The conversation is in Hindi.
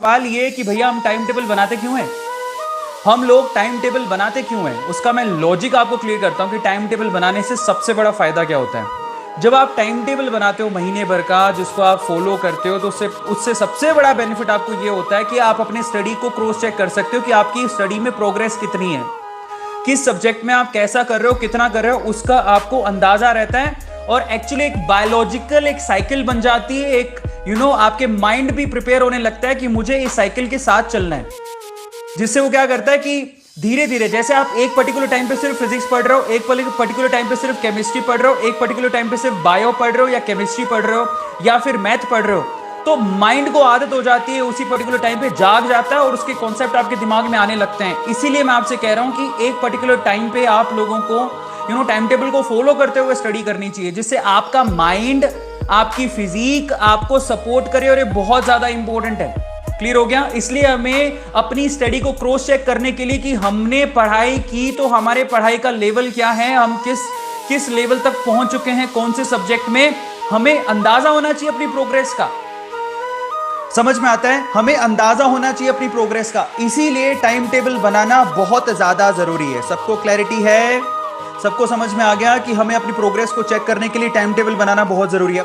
सवाल ये कि भैया हम टाइम टेबल बनाते क्यों हैं? हम लोग टाइम टेबल बनाते क्यों हैं? उसका मैं लॉजिक आपको क्लियर करता हूं कि टाइम टेबल बनाने से सबसे बड़ा फायदा क्या होता है। जब आप टाइम टेबल बनाते हो महीने भर का, जिसको आप फॉलो करते हो, तो उससे उससे सबसे बड़ा बेनिफिट आपको ये होता है कि आप अपने स्टडी को क्रॉस चेक कर सकते हो कि आपकी स्टडी में प्रोग्रेस कितनी है, किस सब्जेक्ट में आप कैसा कर रहे हो, कितना कर रहे हो, उसका आपको अंदाजा रहता है। और एक्चुअली एक बायोलॉजिकल एक साइकिल बन जाती है, एक आपके माइंड भी प्रिपेयर होने लगता है कि मुझे इस साइकिल के साथ चलना है। जिससे वो क्या करता है कि धीरे धीरे, जैसे आप एक पर्टिकुलर टाइम पे सिर्फ फिजिक्स पढ़ रहे हो, एक पर्टिकुलर टाइम पे सिर्फ केमिस्ट्री पढ़ रहे हो, एक पर्टिकुलर टाइम पे सिर्फ बायो पढ़ रहे हो या केमिस्ट्री पढ़ रहे हो या फिर मैथ पढ़ रहे हो, तो माइंड को आदत हो जाती है, उसी पर्टिकुलर टाइम पे जाग जाता है और उसके कॉन्सेप्ट आपके दिमाग में आने लगते हैं। इसीलिए मैं आपसे कह रहा हूं कि एक पर्टिकुलर टाइम पे आप लोगों को टाइम टेबल को फॉलो करते हुए स्टडी करनी चाहिए, जिससे आपका माइंड, आपकी फिजिक आपको सपोर्ट करे, और ये बहुत ज्यादा इंपॉर्टेंट है। क्लियर हो गया? इसलिए हमें अपनी स्टडी को क्रॉस चेक करने के लिए कि हमने पढ़ाई की तो हमारे पढ़ाई का लेवल क्या है, हम किस किस लेवल तक पहुंच चुके हैं, कौन से सब्जेक्ट में, हमें अंदाजा होना चाहिए अपनी प्रोग्रेस का। समझ में आता है? हमें अंदाजा होना चाहिए अपनी प्रोग्रेस का। इसीलिए टाइम टेबल बनाना बहुत ज्यादा जरूरी है। सबको क्लैरिटी है? सबको समझ में आ गया कि हमें अपनी प्रोग्रेस को चेक करने के लिए टाइम टेबल बनाना बहुत जरूरी है?